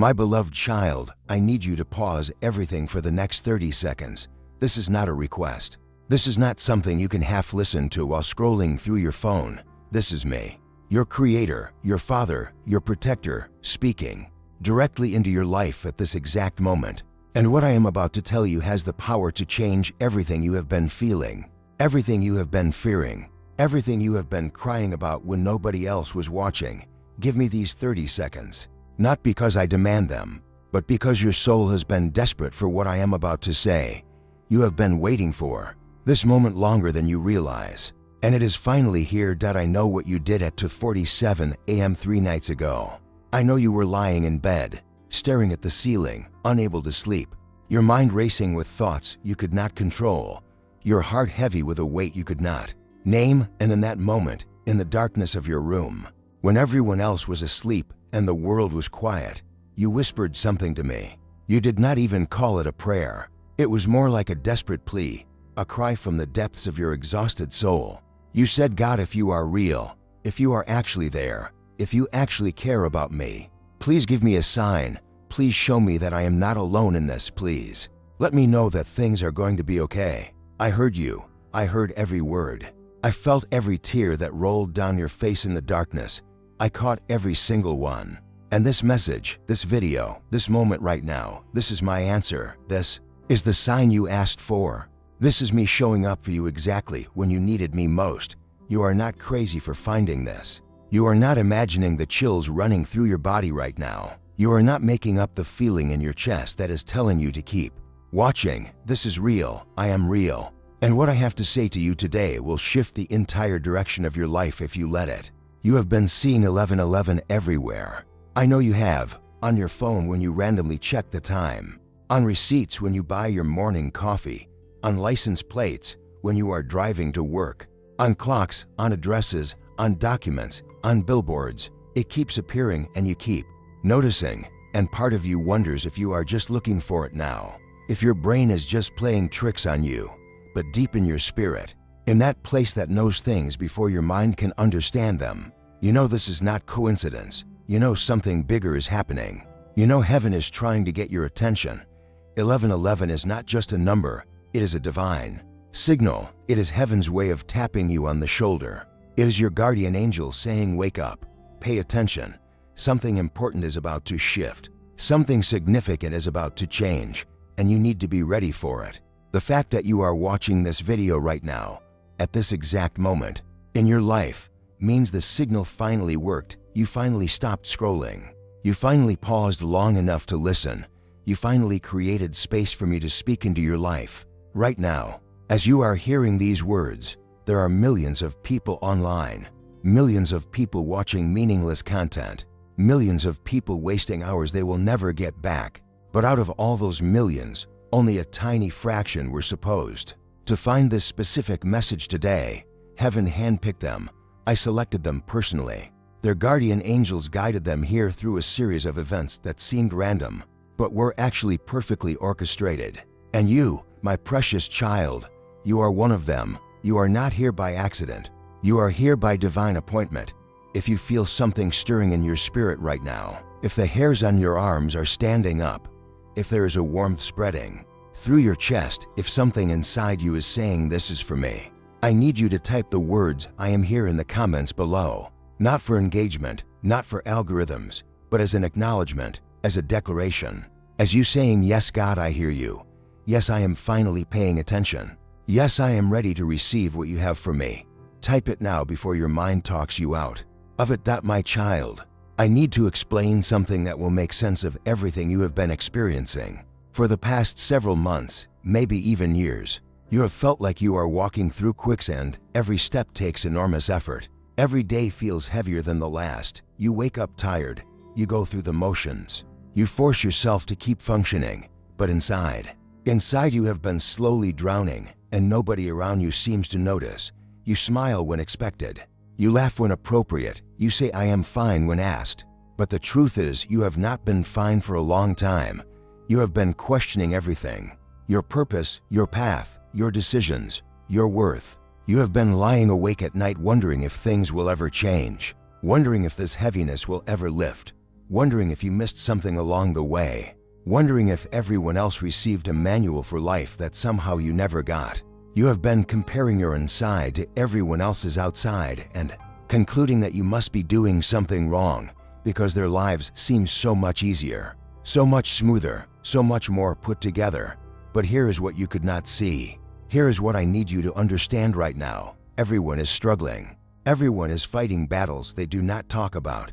My beloved child, I need you to pause everything for the next 30 seconds. This is not a request. This is not something you can half listen to while scrolling through your phone. This is me, your creator, your father, your protector, speaking directly into your life at this exact moment. And what I am about to tell you has the power to change everything you have been feeling, everything you have been fearing, everything you have been crying about when nobody else was watching. Give me these 30 seconds. Not because I demand them, but because your soul has been desperate for what I am about to say. You have been waiting for this moment longer than you realize. And it is finally here. I know what you did at 2:47 a.m. 3 nights ago. I know you were lying in bed, staring at the ceiling, unable to sleep. Your mind racing with thoughts you could not control. Your heart heavy with a weight you could not name. And in that moment, in the darkness of your room, when everyone else was asleep and the world was quiet, you whispered something to me. You did not even call it a prayer. It was more like a desperate plea, a cry from the depths of your exhausted soul. You said, God, if you are real, if you are actually there, if you actually care about me, please give me a sign. Please show me that I am not alone in this, please. Let me know that things are going to be okay. I heard you. I heard every word. I felt every tear that rolled down your face in the darkness. I caught every single one. And this message, this video, this moment right now, this is my answer. This is the sign you asked for. This is me showing up for you exactly when you needed me most. You are not crazy for finding this. You are not imagining the chills running through your body right now. You are not making up the feeling in your chest that is telling you to keep watching. This is real. I am real. And what I have to say to you today will shift the entire direction of your life if you let it. You have been seeing 11:11 everywhere. I know you have. On your phone when you randomly check the time. On receipts when you buy your morning coffee. On license plates when you are driving to work. On clocks, on addresses, on documents, on billboards. It keeps appearing and you keep noticing. And part of you wonders if you are just looking for it now. If your brain is just playing tricks on you. But deep in your spirit, in that place that knows things before your mind can understand them, you know this is not coincidence. You know something bigger is happening. You know heaven is trying to get your attention. 11:11 is not just a number, it is a divine signal. It is heaven's way of tapping you on the shoulder. It is your guardian angel saying, wake up, pay attention. Something important is about to shift. Something significant is about to change, and you need to be ready for it. The fact that you are watching this video right now, at this exact moment, in your life, means the signal finally worked. You finally stopped scrolling. You finally paused long enough to listen. You finally created space for me to speak into your life. Right now, as you are hearing these words, there are millions of people online, millions of people watching meaningless content, millions of people wasting hours they will never get back. But out of all those millions, only a tiny fraction were supposed to find this specific message today. Heaven handpicked them. I selected them personally. Their guardian angels guided them here through a series of events that seemed random, but were actually perfectly orchestrated. And you, my precious child, you are one of them. You are not here by accident. You are here by divine appointment. If you feel something stirring in your spirit right now, if the hairs on your arms are standing up, if there is a warmth spreading through your chest, if something inside you is saying this is for me, I need you to type the words I am here in the comments below. Not for engagement, not for algorithms, but as an acknowledgement, as a declaration. As you saying, yes God, I hear you. Yes, I am finally paying attention. Yes, I am ready to receive what you have for me. Type it now before your mind talks you out of it. My child, I need to explain something that will make sense of everything you have been experiencing. For the past several months, maybe even years, you have felt like you are walking through quicksand. Every step takes enormous effort. Every day feels heavier than the last. You wake up tired. You go through the motions. You force yourself to keep functioning. But inside you have been slowly drowning, and nobody around you seems to notice. You smile when expected. You laugh when appropriate. You say I am fine when asked. But the truth is you have not been fine for a long time. You have been questioning everything. Your purpose, your path, your decisions, your worth. You have been lying awake at night wondering if things will ever change. Wondering if this heaviness will ever lift. wondering if you missed something along the way, wondering if everyone else received a manual for life that somehow you never got. You have been comparing your inside to everyone else's outside and concluding that you must be doing something wrong because their lives seem so much easier, so much smoother, so much more put together. But here is what you could not see. Here is what I need you to understand right now. Everyone is struggling. Everyone is fighting battles they do not talk about.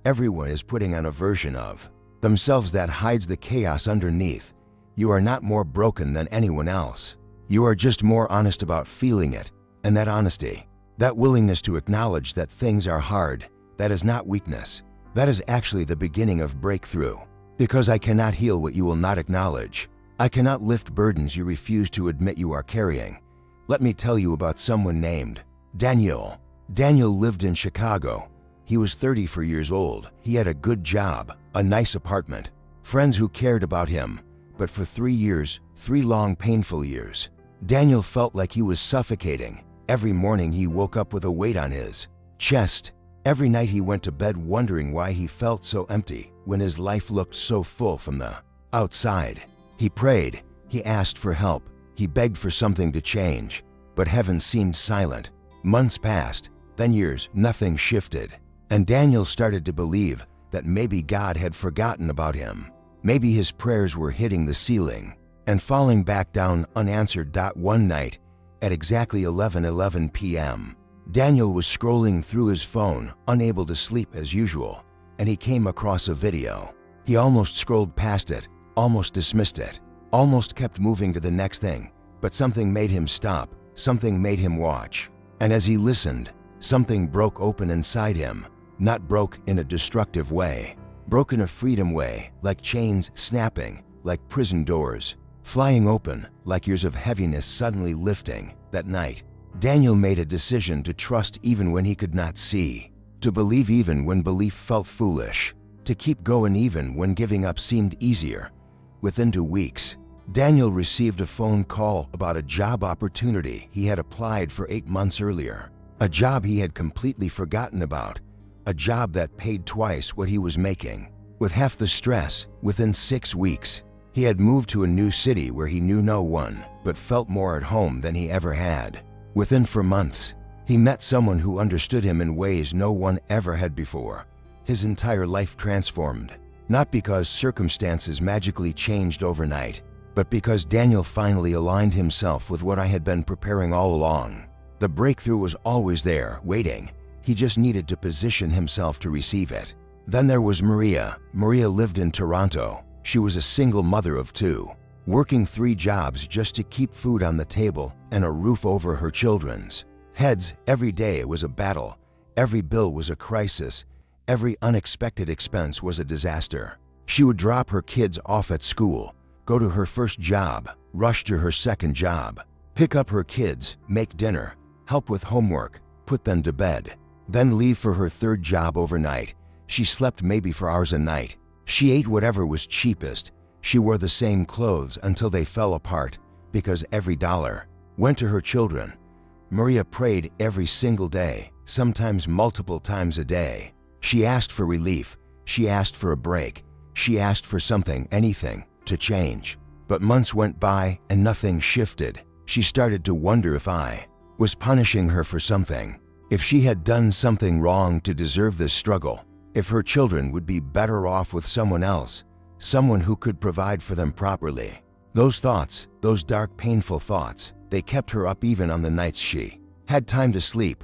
Everyone is putting on a version of themselves that hides the chaos underneath. You are not more broken than anyone else. You are just more honest about feeling it, and that honesty, that willingness to acknowledge that things are hard, that is not weakness. That is actually the beginning of breakthrough. Because I cannot heal what you will not acknowledge. I cannot lift burdens you refuse to admit you are carrying. Let me tell you about someone named Daniel. Daniel lived in Chicago. He was 34 years old. He had a good job, a nice apartment, friends who cared about him. But for 3 years, 3 long painful years, Daniel felt like he was suffocating. Every morning he woke up with a weight on his chest. Every night he went to bed wondering why he felt so empty when his life looked so full from the outside. He prayed, he asked for help, he begged for something to change, but heaven seemed silent. Months passed, then years, nothing shifted. And Daniel started to believe that maybe God had forgotten about him. Maybe his prayers were hitting the ceiling and falling back down unanswered. One night, at exactly 11:11 p.m., Daniel was scrolling through his phone, unable to sleep as usual, and he came across a video. He almost scrolled past it, almost dismissed it, almost kept moving to the next thing, but something made him stop, something made him watch. And as he listened, something broke open inside him, not broke in a destructive way, broke in a freedom way, like chains snapping, like prison doors flying open, like years of heaviness suddenly lifting. That night, Daniel made a decision to trust even when he could not see, to believe even when belief felt foolish, to keep going even when giving up seemed easier. Within 2 weeks, Daniel received a phone call about a job opportunity he had applied for 8 months earlier, a job he had completely forgotten about, a job that paid twice what he was making, with half the stress. Within 6 weeks, he had moved to a new city where he knew no one, but felt more at home than he ever had. Within 4 months, he met someone who understood him in ways no one ever had before. His entire life transformed, not because circumstances magically changed overnight, but because Daniel finally aligned himself with what I had been preparing all along. The breakthrough was always there, waiting. He just needed to position himself to receive it. Then there was Maria. Maria lived in Toronto. She was a single mother of 2, working 3 jobs just to keep food on the table and a roof over her children's heads. Every day it was a battle. Every bill was a crisis. Every unexpected expense was a disaster. She would drop her kids off at school, go to her first job, rush to her second job, pick up her kids, make dinner, help with homework, put them to bed, then leave for her third job overnight. She slept maybe for hours a night. She ate whatever was cheapest. She wore the same clothes until they fell apart because every dollar went to her children. Maria prayed every single day, sometimes multiple times a day. She asked for relief. She asked for a break. She asked for something, anything, to change. But months went by and nothing shifted. She started to wonder if I was punishing her for something, if she had done something wrong to deserve this struggle, if her children would be better off with someone else, someone who could provide for them properly. Those thoughts, those dark, painful thoughts, they kept her up even on the nights she had time to sleep.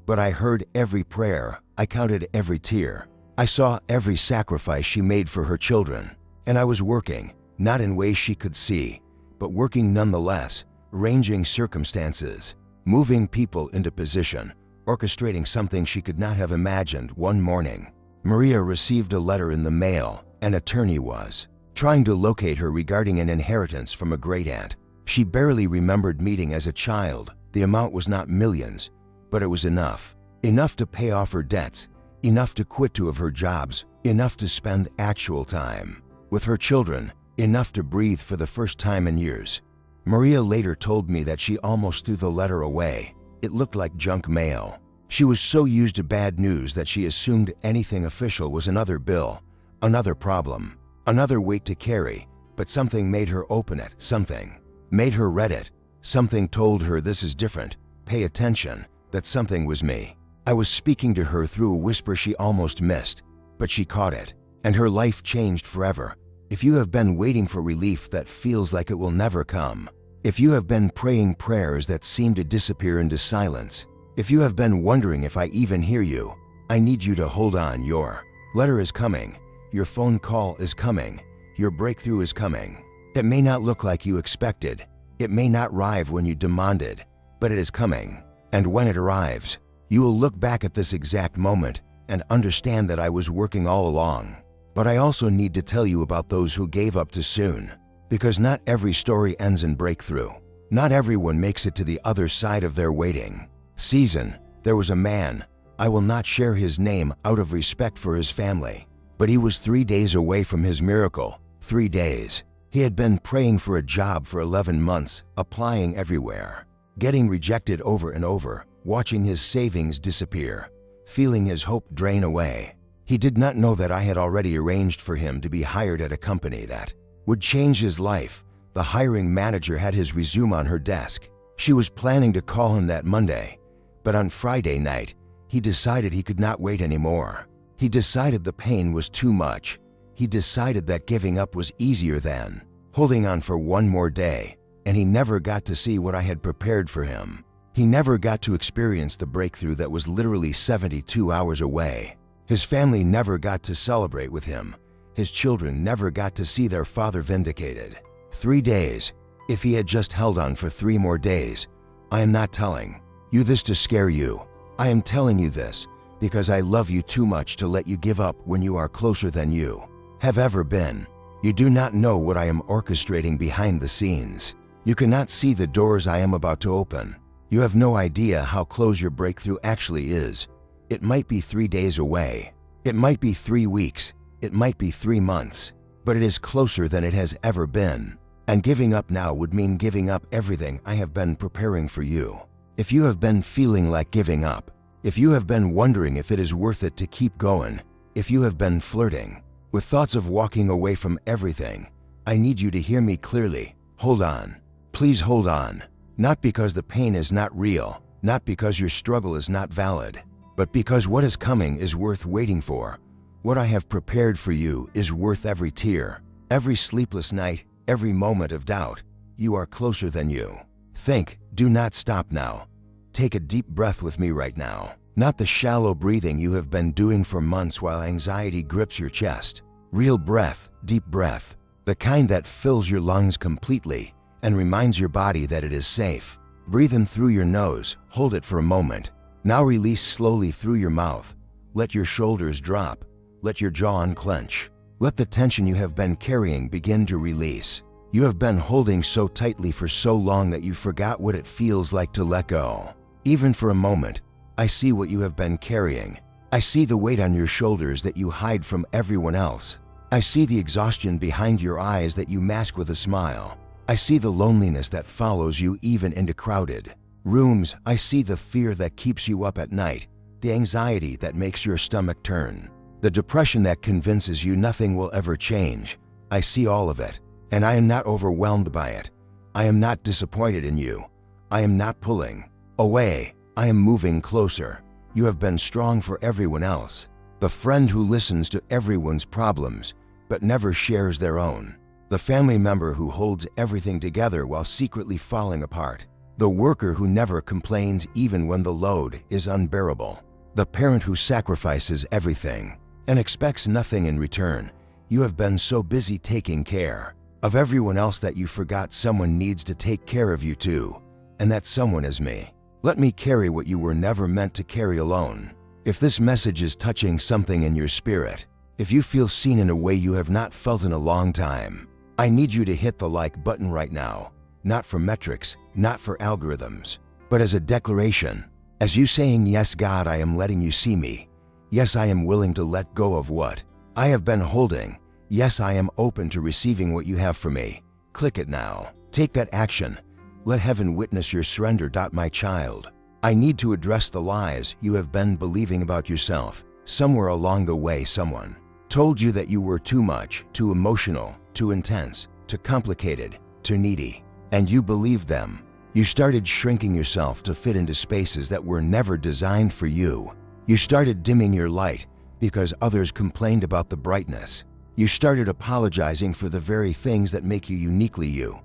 But I heard every prayer. I counted every tear. I saw every sacrifice she made for her children. And I was working, not in ways she could see, but working nonetheless, arranging circumstances, moving people into position, orchestrating something she could not have imagined. One morning, Maria received a letter in the mail. An attorney was trying to locate her regarding an inheritance from a great-aunt she barely remembered meeting as a child. The amount was not millions, but it was enough. Enough to pay off her debts, enough to quit 2 of her jobs, enough to spend actual time with her children, enough to breathe for the first time in years. Maria later told me that she almost threw the letter away. It looked like junk mail. She was so used to bad news that she assumed anything official was another bill, Another problem. Another weight to carry, but something made her open it. Something made her read it. Something told her this is different. Pay attention. That something was me. I was speaking to her through a whisper she almost missed, but she caught it, and her life changed forever. If you have been waiting for relief that feels like it will never come, if you have been praying prayers that seem to disappear into silence, if you have been wondering if I even hear you, I need you to hold on. Your letter is coming. Your phone call is coming. Your breakthrough is coming. It may not look like you expected. It may not arrive when you demanded, but it is coming. And when it arrives, you will look back at this exact moment and understand that I was working all along. But I also need to tell you about those who gave up too soon, because not every story ends in breakthrough. Not everyone makes it to the other side of their waiting season. There was a man, I will not share his name out of respect for his family, but he was 3 days away from his miracle. 3 days. He had been praying for a job for 11 months, applying everywhere, getting rejected over and over, watching his savings disappear, feeling his hope drain away. He did not know that I had already arranged for him to be hired at a company that would change his life. The hiring manager had his resume on her desk. She was planning to call him that Monday, but on Friday night, he decided he could not wait anymore. He decided the pain was too much. He decided that giving up was easier than holding on for one more day, and he never got to see what I had prepared for him. He never got to experience the breakthrough that was literally 72 hours away. His family never got to celebrate with him. His children never got to see their father vindicated. 3 days. If he had just held on for 3 more days. I am not telling you this to scare you. I am telling you this because I love you too much to let you give up when you are closer than you have ever been. You do not know what I am orchestrating behind the scenes. You cannot see the doors I am about to open. You have no idea how close your breakthrough actually is. It might be 3 days away. It might be 3 weeks. It might be 3 months. But it is closer than it has ever been. And giving up now would mean giving up everything I have been preparing for you. If you have been feeling like giving up, if you have been wondering if it is worth it to keep going, if you have been flirting with thoughts of walking away from everything, I need you to hear me clearly. Hold on. Please hold on. Not because the pain is not real, not because your struggle is not valid, but because what is coming is worth waiting for. What I have prepared for you is worth every tear, every sleepless night, every moment of doubt. You are closer than you think. Do not stop now. Take a deep breath with me right now. Not the shallow breathing you have been doing for months while anxiety grips your chest. Real breath, deep breath, the kind that fills your lungs completely and reminds your body that it is safe. Breathe in through your nose, hold it for a moment. Now release slowly through your mouth. Let your shoulders drop. Let your jaw unclench. Let the tension you have been carrying begin to release. You have been holding so tightly for so long that you forgot what it feels like to let go. Even for a moment, I see what you have been carrying. I see the weight on your shoulders that you hide from everyone else. I see the exhaustion behind your eyes that you mask with a smile. I see the loneliness that follows you even into crowded rooms. I see the fear that keeps you up at night, the anxiety that makes your stomach turn, the depression that convinces you nothing will ever change. I see all of it, and I am not overwhelmed by it. I am not disappointed in you. I am not pulling away. I am moving closer. You have been strong for everyone else, the friend who listens to everyone's problems but never shares their own, the family member who holds everything together while secretly falling apart, the worker who never complains even when the load is unbearable, the parent who sacrifices everything and expects nothing in return. You have been so busy taking care of everyone else that you forgot someone needs to take care of you too, and that someone is me. Let me carry what you were never meant to carry alone. If this message is touching something in your spirit, if you feel seen in a way you have not felt in a long time, I need you to hit the like button right now. Not for metrics, not for algorithms, but as a declaration, as you saying, yes, God, I am letting you see me. Yes, I am willing to let go of what I have been holding. Yes, I am open to receiving what you have for me. Click it now. Take that action. Let heaven witness your surrender. My child, I need to address the lies you have been believing about yourself. Somewhere along the way, someone told you that you were too much, too emotional, too intense, too complicated, too needy. And you believed them. You started shrinking yourself to fit into spaces that were never designed for you. You started dimming your light because others complained about the brightness. You started apologizing for the very things that make you uniquely you.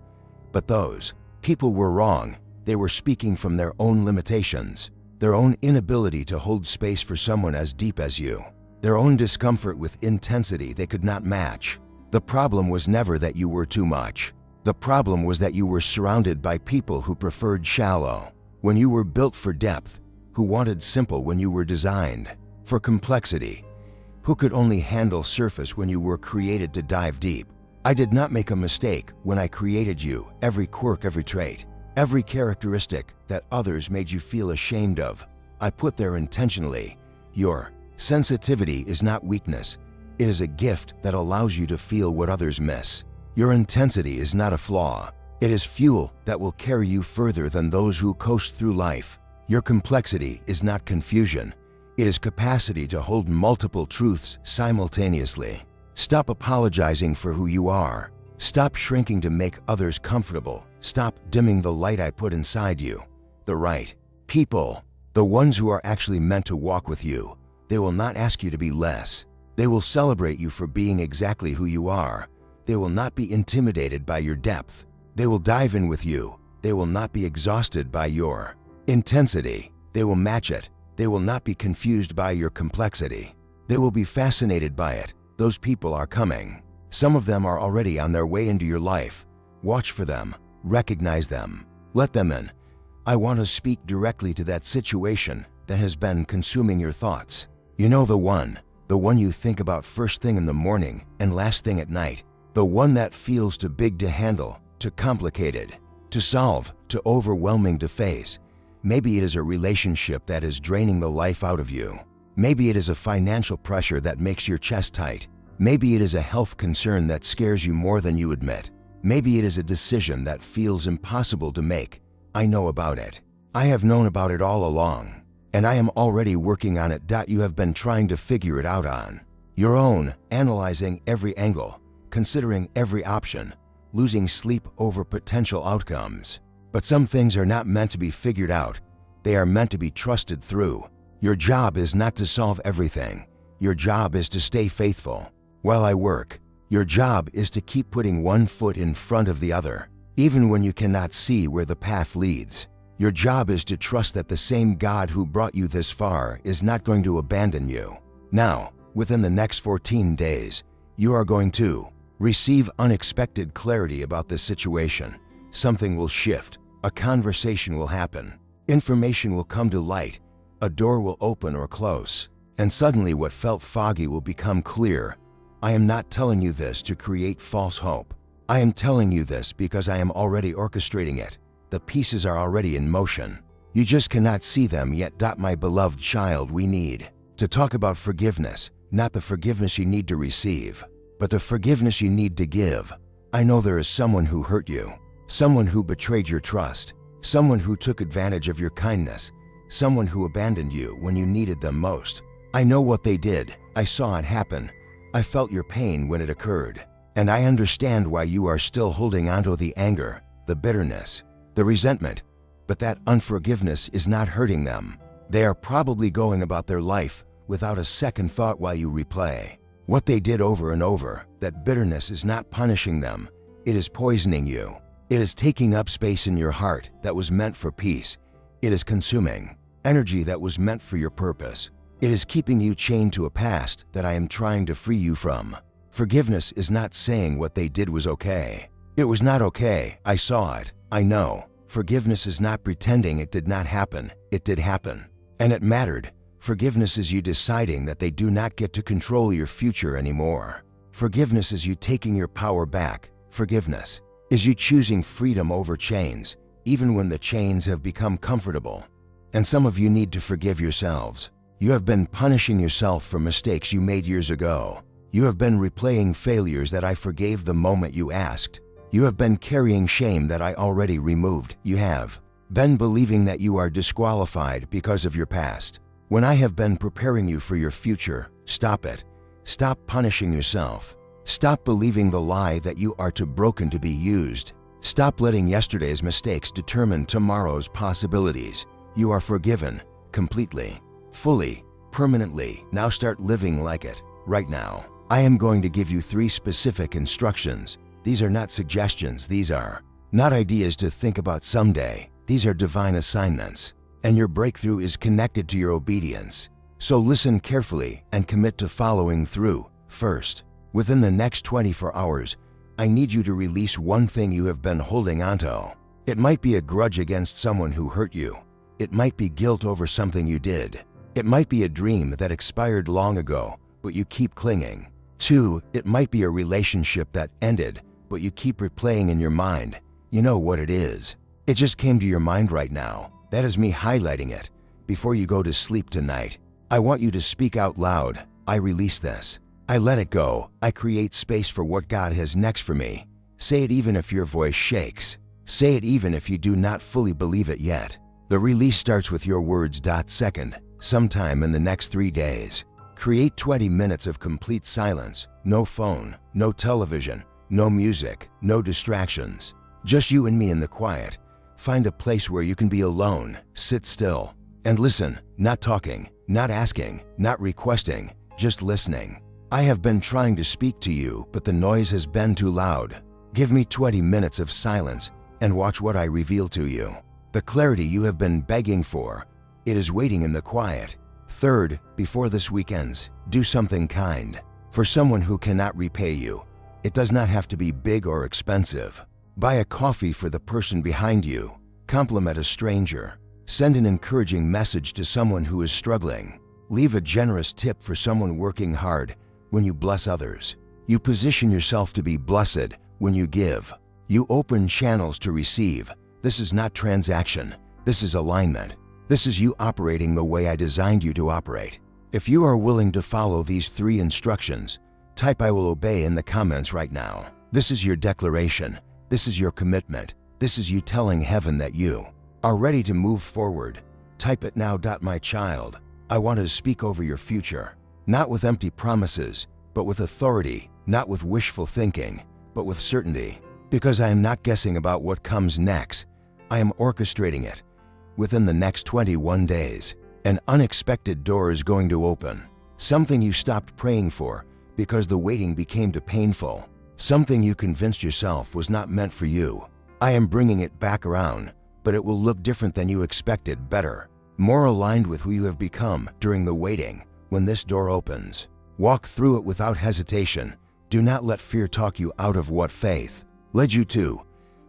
But those people were wrong. They were speaking from their own limitations, their own inability to hold space for someone as deep as you, their own discomfort with intensity they could not match. The problem was never that you were too much. The problem was that you were surrounded by people who preferred shallow when you were built for depth, who wanted simple when you were designed for complexity, who could only handle surface when you were created to dive deep. I did not make a mistake when I created you. Every quirk, every trait, every characteristic that others made you feel ashamed of, I put there intentionally. Your sensitivity is not weakness. It is a gift that allows you to feel what others miss. Your intensity is not a flaw. It is fuel that will carry you further than those who coast through life. Your complexity is not confusion. It is capacity to hold multiple truths simultaneously. Stop apologizing for who you are. Stop shrinking to make others comfortable. Stop dimming the light I put inside you. The right people, the ones who are actually meant to walk with you, they will not ask you to be less. They will celebrate you for being exactly who you are. They will not be intimidated by your depth. They will dive in with you. They will not be exhausted by your intensity. They will match it. They will not be confused by your complexity. They will be fascinated by it. Those people are coming. Some of them are already on their way into your life. Watch for them. Recognize them. Let them in. I want to speak directly to that situation that has been consuming your thoughts. You know, the one you think about first thing in the morning and last thing at night. The one that feels too big to handle, too complicated to solve, too overwhelming to face. Maybe it is a relationship that is draining the life out of you. Maybe it is a financial pressure that makes your chest tight. Maybe it is a health concern that scares you more than you admit. Maybe it is a decision that feels impossible to make. I know about it. I have known about it all along. And I am already working on it. You have been trying to figure it out on your own, analyzing every angle, considering every option, losing sleep over potential outcomes. But some things are not meant to be figured out. They are meant to be trusted through. Your job is not to solve everything. Your job is to stay faithful. While I work, your job is to keep putting one foot in front of the other, even when you cannot see where the path leads. Your job is to trust that the same God who brought you this far is not going to abandon you. Now, within the next 14 days, you are going to receive unexpected clarity about this situation. Something will shift. A conversation will happen. Information will come to light. A door will open or close. And suddenly what felt foggy will become clear. I am not telling you this to create false hope. I am telling you this because I am already orchestrating it. The pieces are already in motion. You just cannot see them yet. My beloved child, we need to talk about forgiveness, not the forgiveness you need to receive, but the forgiveness you need to give. I know there is someone who hurt you, someone who betrayed your trust, someone who took advantage of your kindness, someone who abandoned you when you needed them most. I know what they did. I saw it happen. I felt your pain when it occurred. And I understand why you are still holding onto the anger, the bitterness, the resentment. But that unforgiveness is not hurting them. They are probably going about their life without a second thought while you replay what they did over and over. That bitterness is not punishing them. It is poisoning you. It is taking up space in your heart that was meant for peace. It is consuming energy that was meant for your purpose. It is keeping you chained to a past that I am trying to free you from. Forgiveness is not saying what they did was okay. It was not okay. I saw it. I know. Forgiveness is not pretending it did not happen. It did happen. And it mattered. Forgiveness is you deciding that they do not get to control your future anymore. Forgiveness is you taking your power back. Forgiveness is you choosing freedom over chains, even when the chains have become comfortable. And some of you need to forgive yourselves. You have been punishing yourself for mistakes you made years ago. You have been replaying failures that I forgave the moment you asked. You have been carrying shame that I already removed. You have been believing that you are disqualified because of your past. When I have been preparing you for your future, stop it. Stop punishing yourself. Stop believing the lie that you are too broken to be used. Stop letting yesterday's mistakes determine tomorrow's possibilities. You are forgiven, completely, fully, permanently. Now start living like it, right now. I am going to give you 3 specific instructions. These are not suggestions, these are not ideas to think about someday. These are divine assignments, and your breakthrough is connected to your obedience. So listen carefully and commit to following through. First, within the next 24 hours, I need you to release one thing you have been holding onto. It might be a grudge against someone who hurt you. It might be guilt over something you did. It might be a dream that expired long ago, but you keep clinging. 2, it might be a relationship that ended, but you keep replaying in your mind. You know what it is. It just came to your mind right now. That is me highlighting it. Before you go to sleep tonight, I want you to speak out loud. I release this. I let it go. I create space for what God has next for me. Say it even if your voice shakes. Say it even if you do not fully believe it yet. The release starts with your words. Second, sometime in the next 3 days, create 20 minutes of complete silence. No phone, no television, no music, no distractions. Just you and me in the quiet. Find a place where you can be alone, sit still, and listen, not talking, not asking, not requesting, just listening. I have been trying to speak to you, but the noise has been too loud. Give me 20 minutes of silence and watch what I reveal to you. The clarity you have been begging for, it is waiting in the quiet. Third, before this week ends, do something kind. For someone who cannot repay you, it does not have to be big or expensive. Buy a coffee for the person behind you. Compliment a stranger. Send an encouraging message to someone who is struggling. Leave a generous tip for someone working hard. When you bless others, you position yourself to be blessed. When you give, you open channels to receive. This is not transaction. This is alignment. This is you operating the way I designed you to operate. If you are willing to follow these 3 instructions, type "I will obey" in the comments right now. This is your declaration. This is your commitment. This is you telling heaven that you are ready to move forward. Type it now. My child, I want to speak over your future, not with empty promises, but with authority, not with wishful thinking, but with certainty. Because I am not guessing about what comes next. I am orchestrating it. Within the next 21 days, an unexpected door is going to open. Something you stopped praying for because the waiting became too painful. Something you convinced yourself was not meant for you. I am bringing it back around, but it will look different than you expected. Better, more aligned with who you have become during the waiting. When this door opens, walk through it without hesitation. Do not let fear talk you out of what faith led you to.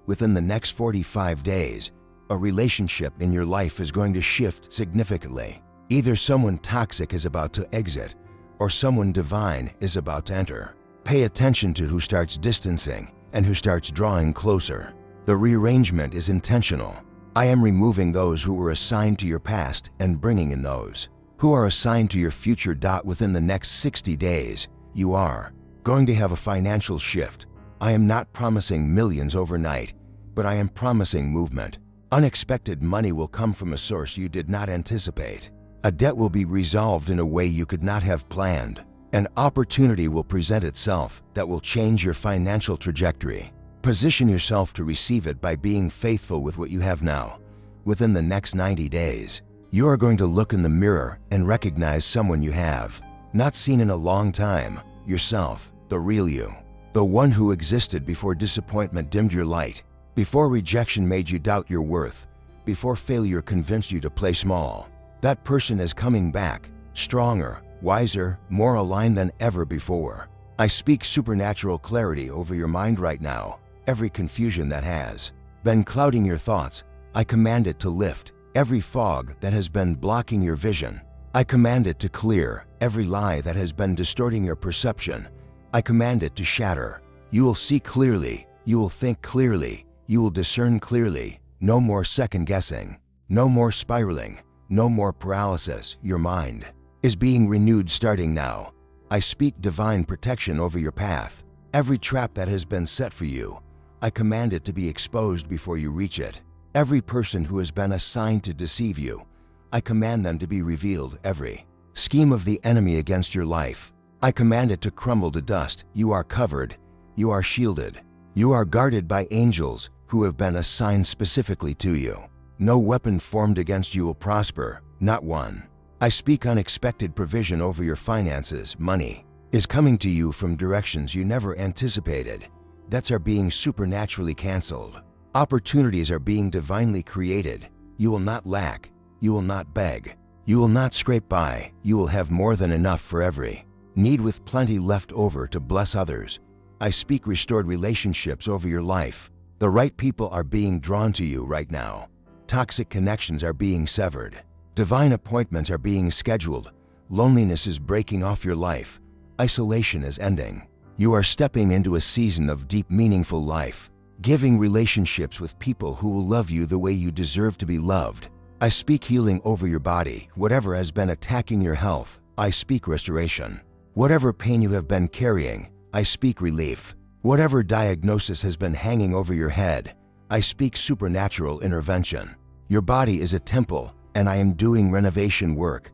Within the next 45 days, a relationship in your life is going to shift significantly. Either someone toxic is about to exit, or someone divine is about to enter. Pay attention to who starts distancing and who starts drawing closer. The rearrangement is intentional. I am removing those who were assigned to your past and bringing in those who are assigned to your future. Within the next 60 days, you are going to have a financial shift. I am not promising millions overnight, but I am promising movement. Unexpected money will come from a source you did not anticipate. A debt will be resolved in a way you could not have planned. An opportunity will present itself that will change your financial trajectory. Position yourself to receive it by being faithful with what you have now. Within the next 90 days, you are going to look in the mirror and recognize someone you have not seen in a long time. Yourself, the real you. The one who existed before disappointment dimmed your light. Before rejection made you doubt your worth. Before failure convinced you to play small. That person is coming back, stronger, wiser, more aligned than ever before. I speak supernatural clarity over your mind right now. Every confusion that has been clouding your thoughts, I command it to lift. Every fog that has been blocking your vision, I command it to clear. Every lie that has been distorting your perception, I command it to shatter. You will see clearly. You will think clearly. You will discern clearly. No more second guessing. No more spiraling. No more paralysis. Your mind is being renewed starting now. I speak divine protection over your path. Every trap that has been set for you, I command it to be exposed before you reach it. Every person who has been assigned to deceive you, I command them to be revealed. Every scheme of the enemy against your life, I command it to crumble to dust. You are covered. You are shielded. You are guarded by angels who have been assigned specifically to you. No weapon formed against you will prosper, not one. I speak unexpected provision over your finances. Money is coming to you from directions you never anticipated. Debts are being supernaturally canceled. Opportunities are being divinely created. You will not lack. You will not beg. You will not scrape by. You will have more than enough for every need, with plenty left over to bless others. I speak restored relationships over your life. The right people are being drawn to you right now. Toxic connections are being severed. Divine appointments are being scheduled. Loneliness is breaking off your life. Isolation is ending. You are stepping into a season of deep, meaningful life, giving relationships with people who will love you the way you deserve to be loved. I speak healing over your body. Whatever has been attacking your health, I speak restoration. Whatever pain you have been carrying, I speak relief. Whatever diagnosis has been hanging over your head, I speak supernatural intervention. Your body is a temple, and I am doing renovation work.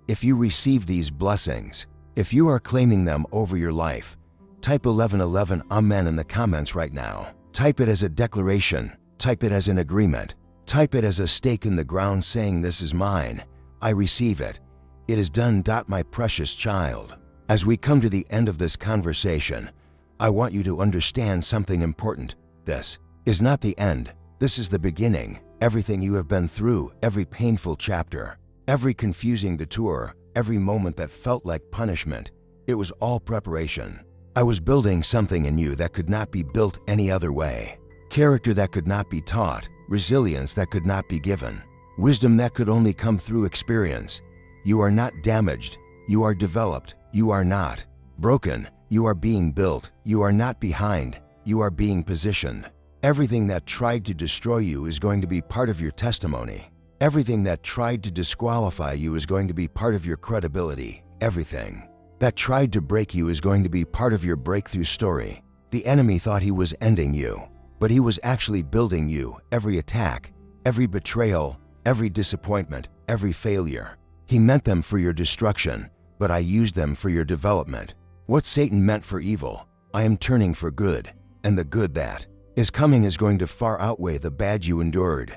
If you receive these blessings, if you are claiming them over your life, type 1111 Amen in the comments right now. Type it as a declaration. Type it as an agreement. Type it as a stake in the ground saying, "This is mine. I receive it. It is done." My precious child, as we come to the end of this conversation, I want you to understand something important. This is not the end. This is the beginning. Everything you have been through, every painful chapter, every confusing detour, every moment that felt like punishment, it was all preparation. I was building something in you that could not be built any other way. Character that could not be taught, resilience that could not be given, wisdom that could only come through experience. You are not damaged. You are developed. You are not broken. You are being built. You are not behind. You are being positioned. Everything that tried to destroy you is going to be part of your testimony. Everything that tried to disqualify you is going to be part of your credibility. Everything that tried to break you is going to be part of your breakthrough story. The enemy thought he was ending you, but he was actually building you. Every attack, every betrayal, every disappointment, every failure, he meant them for your destruction, but I used them for your development. What Satan meant for evil, I am turning for good, and the good that is coming is going to far outweigh the bad you endured.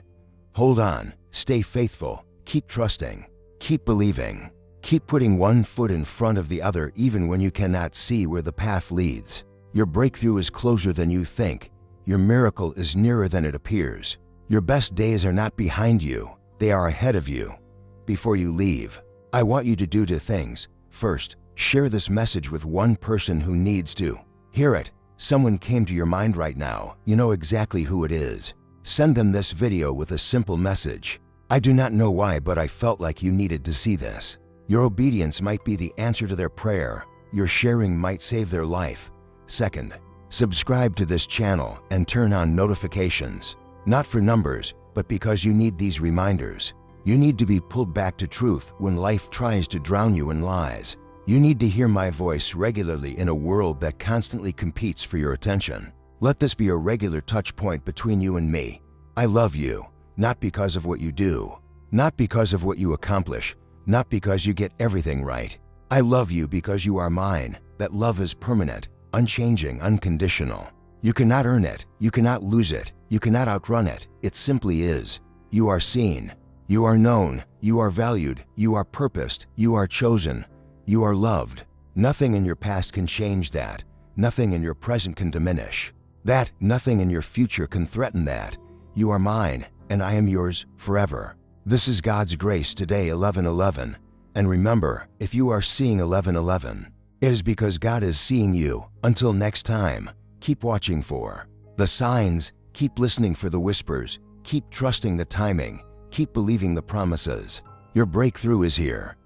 Hold on, stay faithful, keep trusting, keep believing, keep putting one foot in front of the other even when you cannot see where the path leads. Your breakthrough is closer than you think. Your miracle is nearer than it appears. Your best days are not behind you, they are ahead of you. Before you leave, I want you to do two things. First, share this message with one person who needs to hear it. Someone came to your mind right now. You know exactly who it is. Send them this video with a simple message. I do not know why, but I felt like you needed to see this. Your obedience might be the answer to their prayer. Your sharing might save their life. Second, subscribe to this channel and turn on notifications. Not for numbers, but because you need these reminders. You need to be pulled back to truth when life tries to drown you in lies. You need to hear my voice regularly in a world that constantly competes for your attention. Let this be a regular touch point between you and me. I love you, not because of what you do, not because of what you accomplish, not because you get everything right. I love you because you are mine. That love is permanent, unchanging, unconditional. You cannot earn it. You cannot lose it. You cannot outrun it. It simply is. You are seen. You are known. You are valued. You are purposed. You are chosen. You are loved. Nothing in your past can change that. Nothing in your present can diminish that. Nothing in your future can threaten that. You are mine, and I am yours forever. This is God's grace today, 11:11. And remember, if you are seeing 11:11, it is because God is seeing you. Until next time, keep watching for the signs, keep listening for the whispers, keep trusting the timing, keep believing the promises. Your breakthrough is here.